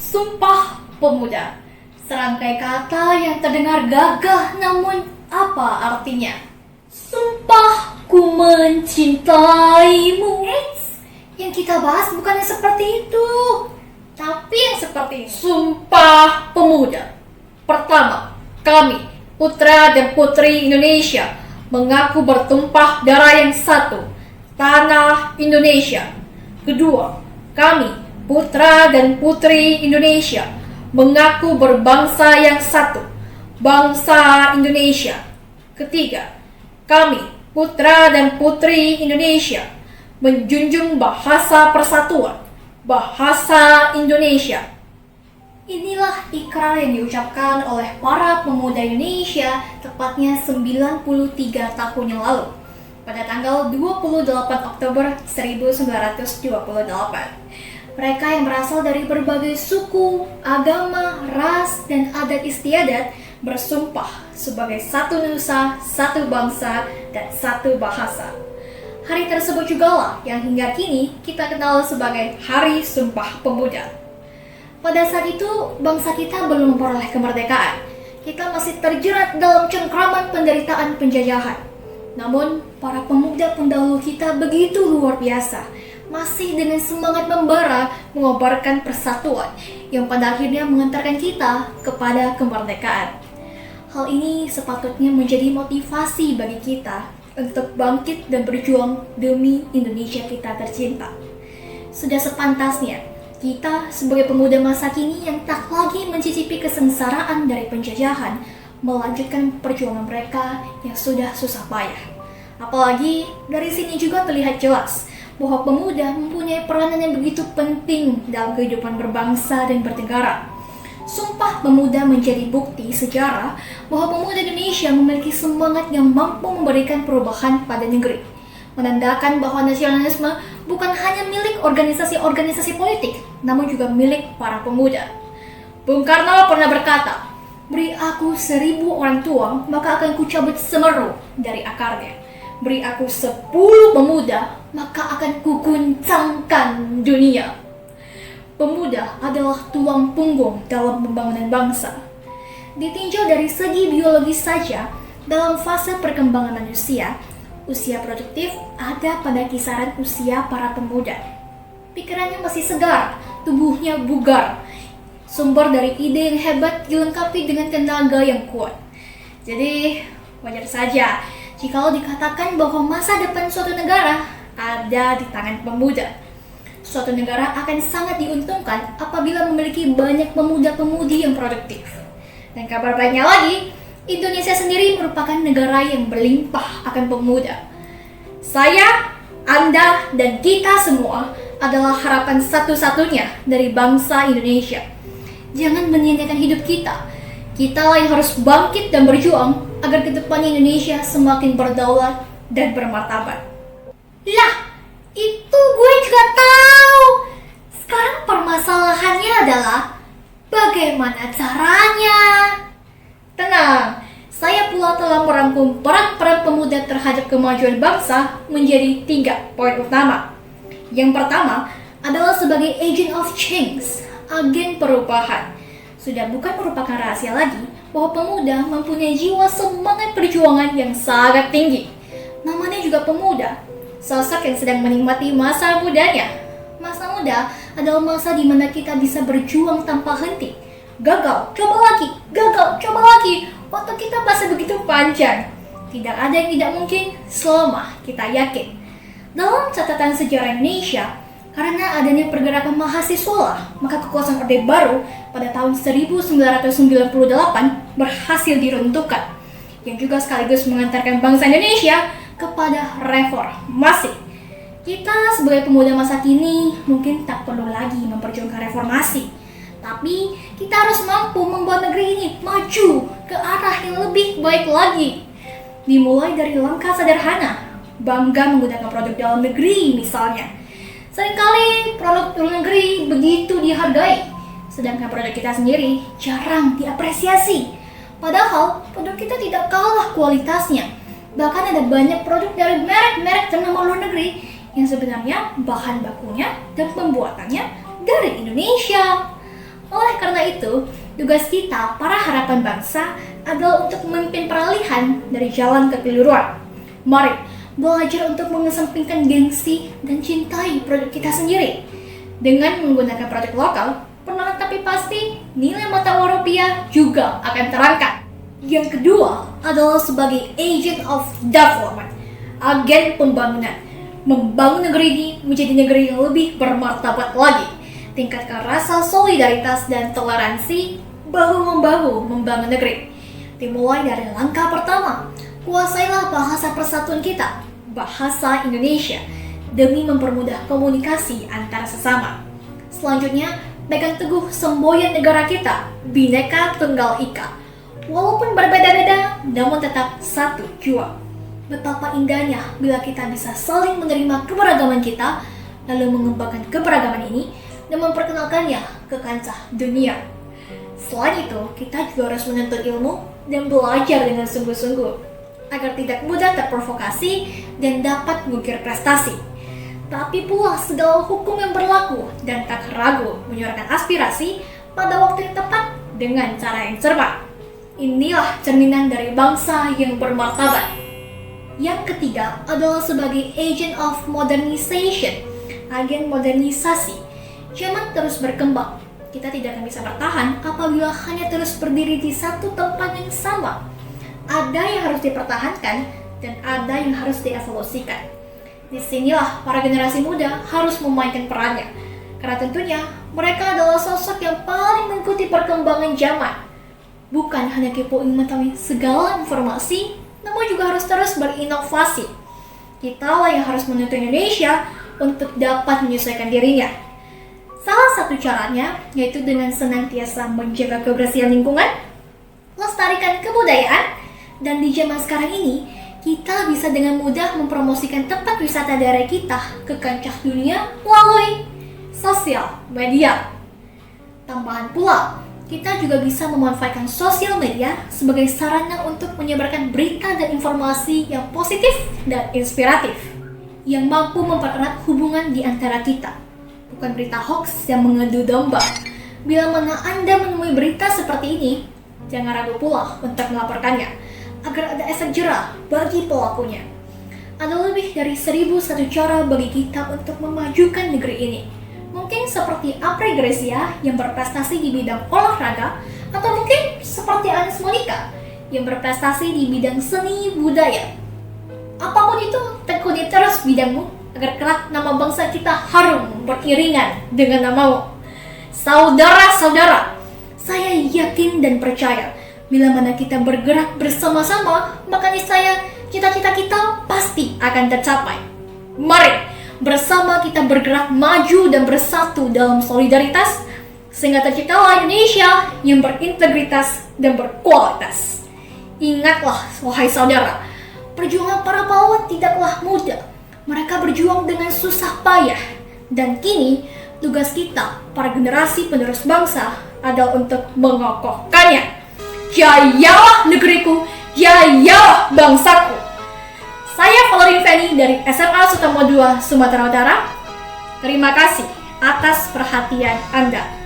Sumpah Pemuda, serangkai kata yang terdengar gagah, namun apa artinya? Sumpah ku mencintaimu. Eits, yang kita bahas bukannya seperti itu, tapi yang seperti ini. Sumpah Pemuda. Pertama, kami, putra dan putri Indonesia, mengaku bertumpah darah yang satu, tanah Indonesia. Kedua, kami, putra dan putri Indonesia, mengaku berbangsa yang satu, bangsa Indonesia. Ketiga, kami, putra dan putri Indonesia, menjunjung bahasa persatuan, bahasa Indonesia. Inilah ikrar yang diucapkan oleh para pemuda Indonesia tepatnya 93 tahun yang lalu, pada tanggal 28 Oktober 1928. Mereka yang berasal dari berbagai suku, agama, ras, dan adat istiadat bersumpah sebagai satu nusa, satu bangsa, dan satu bahasa. Hari tersebut jugalah yang hingga kini kita kenal sebagai Hari Sumpah Pemuda. Pada saat itu, bangsa kita belum memperoleh kemerdekaan. Kita masih terjerat dalam cengkraman penderitaan penjajahan. Namun, para pemuda pendahulu kita begitu luar biasa, masih dengan semangat membara mengobarkan persatuan yang pada akhirnya mengantarkan kita kepada kemerdekaan. Hal ini sepatutnya menjadi motivasi bagi kita untuk bangkit dan berjuang demi Indonesia kita tercinta. Sudah sepantasnya kita sebagai pemuda masa kini yang tak lagi mencicipi kesengsaraan dari penjajahan, melanjutkan perjuangan mereka yang sudah susah payah. Apalagi dari sini juga terlihat jelas bahwa pemuda mempunyai peranan yang begitu penting dalam kehidupan berbangsa dan bernegara. Sumpah Pemuda menjadi bukti sejarah bahwa pemuda Indonesia memiliki semangat yang mampu memberikan perubahan pada negeri, menandakan bahwa nasionalisme bukan hanya milik organisasi-organisasi politik, namun juga milik para pemuda. Bung Karno pernah berkata, "Beri aku 1000 orang tua, maka akan kucabut semeru dari akarnya. Beri aku 10 pemuda, maka akan kuguncangkan dunia." Pemuda adalah tulang punggung dalam pembangunan bangsa. Ditinjau dari segi biologis saja, dalam fase perkembangan manusia, usia produktif ada pada kisaran usia para pemuda. Pikirannya masih segar, tubuhnya bugar. Sumber dari ide yang hebat dilengkapi dengan tenaga yang kuat. Jadi, wajar saja jikalau dikatakan bahwa masa depan suatu negara ada di tangan pemuda. Suatu negara akan sangat diuntungkan apabila memiliki banyak pemuda-pemudi yang produktif. Dan kabar baiknya lagi, Indonesia sendiri merupakan negara yang berlimpah akan pemuda. Saya, Anda, dan kita semua adalah harapan satu-satunya dari bangsa Indonesia. Jangan menyia-nyiakan hidup kita. Kita yang harus bangkit dan berjuang agar kedepannya Indonesia semakin berdaulat dan bermartabat. Lah, itu gue juga tahu. Sekarang permasalahannya adalah bagaimana caranya. Tenang, saya pula telah merangkum peran-peran pemuda terhadap kemajuan bangsa menjadi 3 poin utama. Yang pertama adalah sebagai agent of change, agen perubahan. Sudah bukan merupakan rahasia lagi bahwa pemuda mempunyai jiwa semangat perjuangan yang sangat tinggi. Namanya juga pemuda, sosok yang sedang menikmati masa mudanya. Masa muda adalah masa di mana kita bisa berjuang tanpa henti. Gagal, coba lagi. Gagal, coba lagi. Waktu kita masih begitu panjang. Tidak ada yang tidak mungkin selama kita yakin. Dalam catatan sejarah Indonesia, karena adanya pergerakan mahasiswa, maka kekuasaan Orde Baru pada tahun 1998 berhasil diruntuhkan, yang juga sekaligus mengantarkan bangsa Indonesia kepada reformasi. Kita sebagai pemuda masa kini mungkin tak perlu lagi memperjuangkan reformasi, tapi kita harus mampu membuat negeri ini maju ke arah yang lebih baik lagi. Dimulai dari langkah sederhana, bangga menggunakan produk dalam negeri misalnya. Seringkali produk luar negeri begitu dihargai, sedangkan produk kita sendiri jarang diapresiasi. Padahal produk kita tidak kalah kualitasnya. Bahkan ada banyak produk dari merek-merek ternama luar negeri yang sebenarnya bahan bakunya dan pembuatannya dari Indonesia. Oleh karena itu, tugas kita, para harapan bangsa, adalah untuk memimpin peralihan dari jalan kekeliruan. Mari belajar untuk mengesampingkan gengsi dan cintai produk kita sendiri. Dengan menggunakan produk lokal, perlahan tapi pasti nilai mata uang rupiah juga akan terangkat. Yang kedua adalah sebagai agent of development, agen pembangunan. Membangun negeri ini menjadi negeri yang lebih bermartabat lagi. Tingkatkan rasa solidaritas dan toleransi, bahu-membahu membangun negeri. Dimulai dari langkah pertama, kuasailah bahasa persatuan kita, bahasa Indonesia, demi mempermudah komunikasi antara sesama. Selanjutnya, pegang teguh semboyan negara kita, Bhinneka Tunggal Ika. Walaupun berbeda-beda, namun tetap satu jua. Betapa indahnya bila kita bisa saling menerima keberagaman kita, lalu mengembangkan keberagaman ini dan memperkenalkannya ke kancah dunia. Selain itu, kita juga harus menuntut ilmu dan belajar dengan sungguh-sungguh agar tidak mudah terprovokasi dan dapat mengukir prestasi. Tapi pula segala hukum yang berlaku dan tak ragu menyuarakan aspirasi pada waktu yang tepat dengan cara yang cermat. Inilah cerminan dari bangsa yang bermartabat. Yang ketiga adalah sebagai agent of modernization, agen modernisasi. Zaman terus berkembang. Kita tidak akan bisa bertahan apabila hanya terus berdiri di satu tempat yang sama. Ada yang harus dipertahankan dan ada yang harus dievolusikan. Disinilah para generasi muda harus memainkan perannya. Karena tentunya mereka adalah sosok yang paling mengikuti perkembangan zaman. Bukan hanya kepo ingin mengetahui segala informasi, namun juga harus terus berinovasi. Kitalah yang harus menuntut Indonesia untuk dapat menyesuaikan dirinya. Salah satu caranya yaitu dengan senantiasa menjaga kebersihan lingkungan, lestarikan kebudayaan, dan di zaman sekarang ini kita bisa dengan mudah mempromosikan tempat wisata daerah kita ke kancah dunia melalui sosial media. Tambahan pula, kita juga bisa memanfaatkan sosial media sebagai sarana untuk menyebarkan berita dan informasi yang positif dan inspiratif, yang mampu mempererat hubungan di antara kita. Bukan berita hoax yang mengadu domba. Bila mana Anda menemui berita seperti ini, jangan ragu pula untuk melaporkannya, agar ada efek jerah bagi pelakunya. Ada lebih dari 1001 cara bagi kita untuk memajukan negeri ini. Mungkin seperti Apri Grecia yang berprestasi di bidang olahraga, atau mungkin seperti Anis Monica yang berprestasi di bidang seni budaya. Apapun itu, tekuni terus bidangmu agar kelak nama bangsa kita harum beriringan dengan namamu. Saudara-saudara, saya yakin dan percaya bila mana kita bergerak bersama-sama, maka niscaya cita-cita kita pasti akan tercapai. Mari bersama kita bergerak maju dan bersatu dalam solidaritas, sehingga terciptalah Indonesia yang berintegritas dan berkualitas. Ingatlah, wahai saudara, perjuangan para pahlawan tidaklah mudah. Mereka berjuang dengan susah payah. Dan kini, tugas kita, para generasi penerus bangsa, adalah untuk mengokohkannya. Jayalah negeriku, jayalah bangsaku. Saya Valerie Feni dari SMA Sutomo II, Sumatera Utara. Terima kasih atas perhatian Anda.